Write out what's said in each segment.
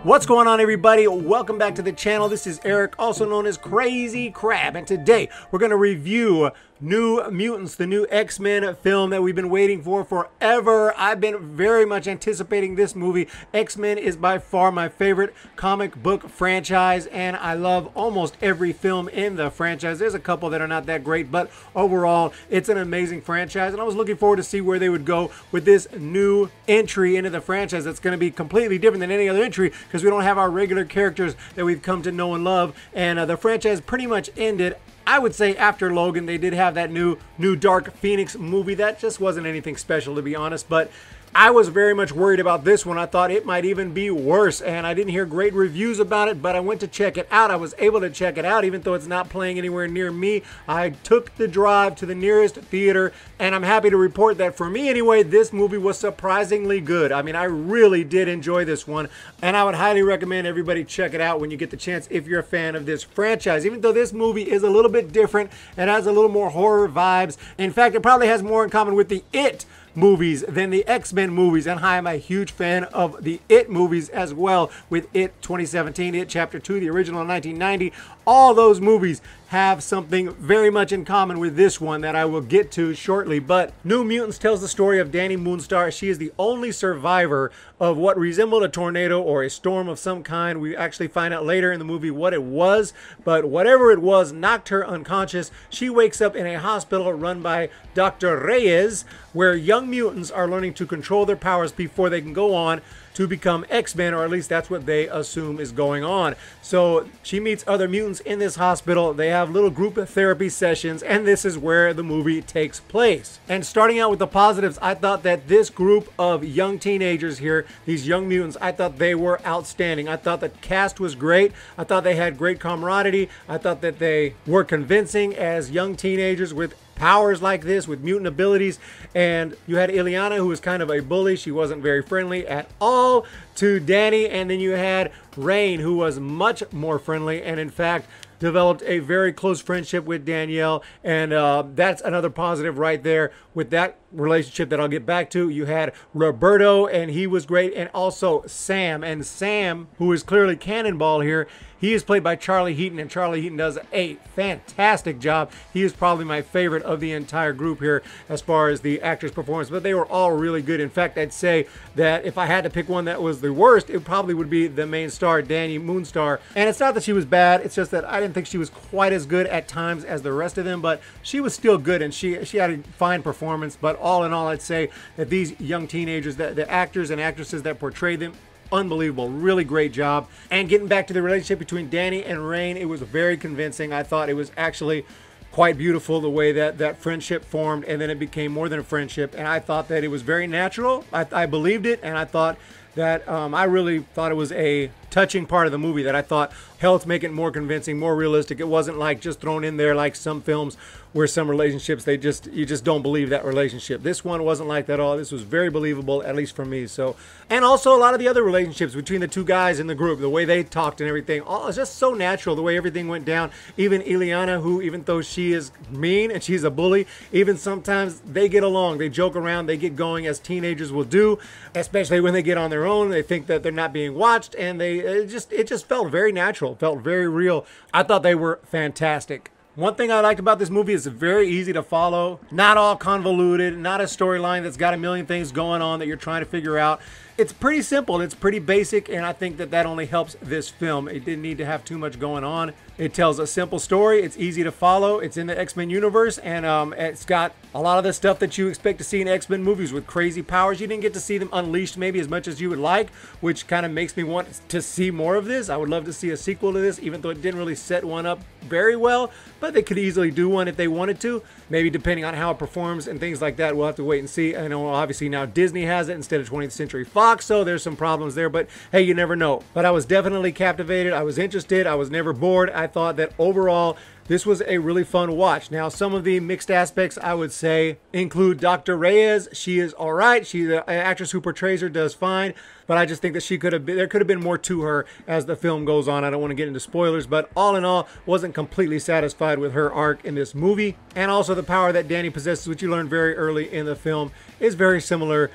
What's going on, everybody? Welcome back to the channel. This is Eric, also known as Crazy Crab, and today we're going to review New Mutants, the new X-Men film that we've been waiting for forever. I've been very much anticipating this movie. X-Men is by far my favorite comic book franchise, and I love almost every film in the franchise. There's a couple that are not that great, but overall, it's an amazing franchise, and I was looking forward to see where they would go with this new entry into the franchise that's going to be completely different than any other entry, because we don't have our regular characters that we've come to know and love, and the franchise pretty much ended. I would say after Logan. They did have that new Dark Phoenix movie that just wasn't anything special, to be honest, but I was very much worried about this one. I thought it might even be worse, and I didn't hear great reviews about it, but I went to check it out. I was able to check it out, even though it's not playing anywhere near me. I took the drive to the nearest theater, and I'm happy to report that, for me anyway, this movie was surprisingly good. I mean, I really did enjoy this one, and I would highly recommend everybody check it out when you get the chance if you're a fan of this franchise. Even though this movie is a little bit different, it has a little more horror vibes. In fact, it probably has more in common with the It movies than the X-Men movies, and I am a huge fan of the It movies as well, with It 2017, It Chapter 2, the original in 1990. All those movies have something very much in common with this one that I will get to shortly. But New Mutants tells the story of Dani Moonstar. She is the only survivor of what resembled a tornado or a storm of some kind. We actually find out later in the movie what it was, but whatever it was knocked her unconscious. She wakes up in a hospital run by Dr. Reyes, where young mutants are learning to control their powers before they can go on to become X-Men, or at least that's what they assume is going on. So she meets other mutants in this hospital. They have little group therapy sessions, and this is where the movie takes place. And starting out with the positives, I thought that this group of young teenagers here, these young mutants, I thought they were outstanding. I thought the cast was great. I thought they had great camaraderie. I thought that they were convincing as young teenagers with powers like this, with mutant abilities. And you had Ileana, who was kind of a bully. She wasn't very friendly at all to Dani. And then you had Rain, who was much more friendly, and in fact developed a very close friendship with Danielle, and that's another positive right there with that relationship that I'll get back to. You had Roberto, and he was great, and also Sam. And Sam, who is clearly Cannonball here, he is played by Charlie Heaton, and Charlie Heaton does a fantastic job. He is probably my favorite of the entire group here as far as the actor's performance, but they were all really good. In fact, I'd say that if I had to pick one that was the worst, it probably would be the main star, Dani Moonstar. And it's not that she was bad, it's just that I didn't think she was quite as good at times as the rest of them, but she was still good, and she had a fine performance. But all in all, I'd say that these young teenagers, the actors and actresses that portrayed them, unbelievable, really great job. And getting back to the relationship between Dani and Rain, it was very convincing. I thought it was actually quite beautiful the way that friendship formed, and then it became more than a friendship, and I thought that it was very natural. I believed it, and I thought that I really thought it was a touching part of the movie that I thought helped make it more convincing, more realistic. It wasn't like just thrown in there like some films where some relationships, you just don't believe that relationship. This one wasn't like that at all. This was very believable, at least for me. So, and also a lot of the other relationships between the two guys in the group, the way they talked and everything, it's just so natural, the way everything went down. Even Ileana, who, even though she is mean and she's a bully, even sometimes they get along, they joke around, they get going, as teenagers will do, especially when they get on their own. They think that they're not being watched, and it just felt very natural, felt very real. I thought they were fantastic. One thing I liked about this movie is it's very easy to follow, not all convoluted, not a storyline that's got a million things going on that you're trying to figure out. It's pretty simple, it's pretty basic, and I think that only helps this film. It didn't need to have too much going on. It tells a simple story, it's easy to follow, it's in the X-Men universe, and it's got a lot of the stuff that you expect to see in X-Men movies with crazy powers. You didn't get to see them unleashed maybe as much as you would like, which kind of makes me want to see more of this. I would love to see a sequel to this, even though it didn't really set one up very well, but they could easily do one if they wanted to. Maybe depending on how it performs and things like that, we'll have to wait and see. I know obviously now Disney has it instead of 20th Century Fox, so there's some problems there, but hey, you never know. But I was definitely captivated, I was interested, I was never bored. I thought that overall this was a really fun watch. Now, some of the mixed aspects I would say include Dr. Reyes. She is all right. The actress who portrays her does fine, but I just think that there could have been more to her as the film goes on. I don't want to get into spoilers, but all in all, wasn't completely satisfied with her arc in this movie. And also the power that Dani possesses, which you learn very early in the film, is very similar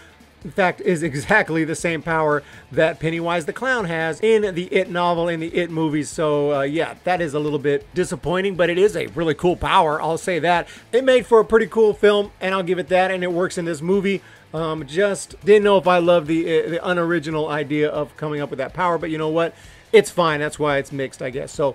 in fact, is exactly the same power that Pennywise the Clown has in the It novel, in the It movies. So yeah, that is a little bit disappointing, but it is a really cool power. I'll say that. It made for a pretty cool film, and I'll give it that, and it works in this movie. Just didn't know if I loved the unoriginal idea of coming up with that power, but you know what? It's fine. That's why it's mixed, I guess. So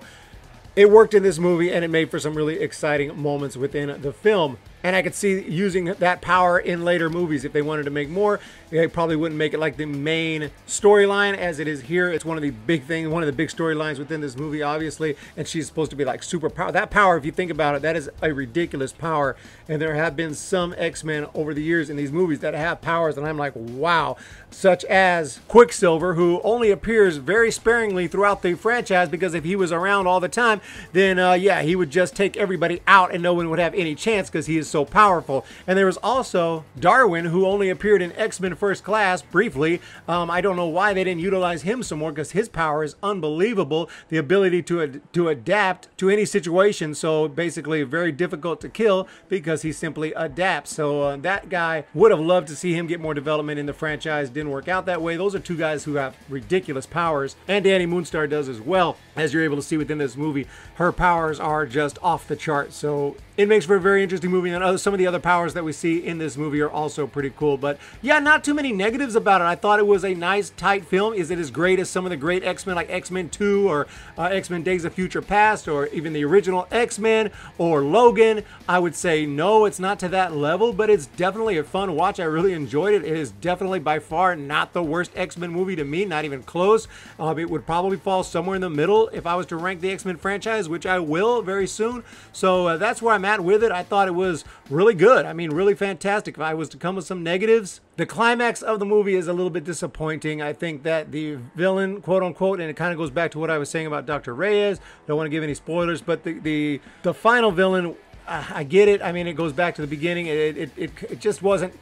it worked in this movie, and it made for some really exciting moments within the film. And I could see using that power in later movies. If they wanted to make more, they probably wouldn't make it like the main storyline as it is here. It's one of the big things, one of the big storylines within this movie, obviously. And she's supposed to be like super power. That power, if you think about it, that is a ridiculous power. And there have been some X-Men over the years in these movies that have powers, and I'm like, wow. Such as Quicksilver, who only appears very sparingly throughout the franchise, because if he was around all the time, then yeah, he would just take everybody out and no one would have any chance because he is so powerful. And there was also Darwin, who only appeared in X-Men First Class briefly. I don't know why they didn't utilize him some more, because his power is unbelievable. The ability to adapt to any situation. So basically very difficult to kill because he simply adapts. So that guy, would have loved to see him get more development in the franchise. Didn't work out that way. Those are two guys who have ridiculous powers, and Danny Moonstar does as well. As you're able to see within this movie, her powers are just off the chart. So it makes for a very interesting movie, and some of the other powers that we see in this movie are also pretty cool. But yeah, not too many negatives about it. I thought it was a nice, tight film. Is it as great as some of the great X-Men, like X-Men 2 or X-Men Days of Future Past, or even the original X-Men or Logan? I would say no, it's not to that level, but it's definitely a fun watch. I really enjoyed it. It is definitely by far not the worst X-Men movie to me, not even close. It would probably fall somewhere in the middle if I was to rank the X-Men franchise, which I will very soon. So that's where I'm at with it. I thought it was really good. I mean, really fantastic. If I was to come with some negatives, the climax of the movie is a little bit disappointing. I think that the villain, quote unquote, and it kind of goes back to what I was saying about Dr. Reyes. Don't want to give any spoilers, but the final villain, I get it. I mean, it goes back to the beginning. It just wasn't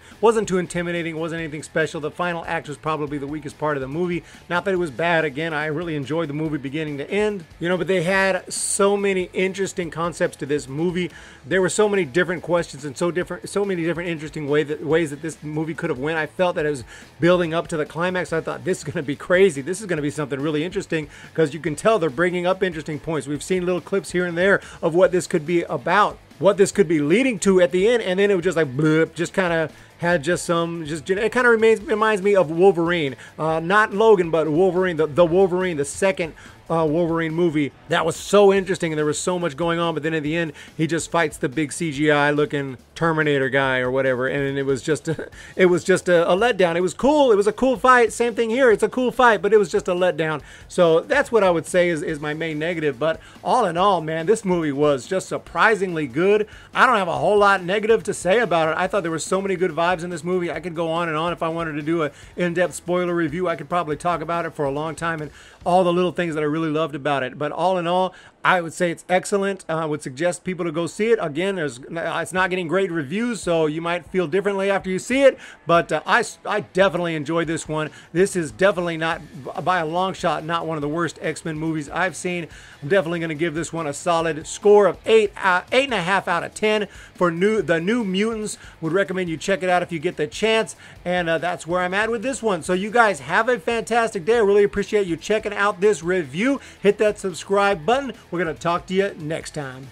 too intimidating. It wasn't anything special. The final act was probably the weakest part of the movie. Not that it was bad. Again, I really enjoyed the movie beginning to end. You know, but they had so many interesting concepts to this movie. There were so many different questions and so many different interesting ways that this movie could have went. I felt that it was building up to the climax. I thought, this is going to be crazy. This is going to be something really interesting, because you can tell they're bringing up interesting points. We've seen little clips here and there of what this could be about, what this could be leading to at the end, and then it was just like blip, just kind of had it kind of reminds me of Wolverine, not Logan, but Wolverine, the Wolverine, the second Wolverine movie. That was so interesting, and there was so much going on, but then at the end he just fights the big CGI looking Terminator guy or whatever, and it was just a letdown. It was cool. It was a cool fight. Same thing here. It's a cool fight, but it was just a letdown. So that's what I would say is my main negative. But all in all, man, this movie was just surprisingly good. I don't have a whole lot negative to say about it. I thought there were so many good vibes in this movie. I could go on and on. If I wanted to do an in-depth spoiler review, I could probably talk about it for a long time and all the little things that I really loved about it. But all in all, I would say it's excellent. I would suggest people to go see it. Again, it's not getting great reviews, so you might feel differently after you see it. But I definitely enjoyed this one. This is definitely not, by a long shot, not one of the worst X-Men movies I've seen. I'm definitely going to give this one a solid score of 8.5 out of 10 for the New Mutants. Would recommend you check it out if you get the chance. And that's where I'm at with this one. So you guys have a fantastic day. I really appreciate you checking out this review. Hit that subscribe button. We're going to talk to you next time.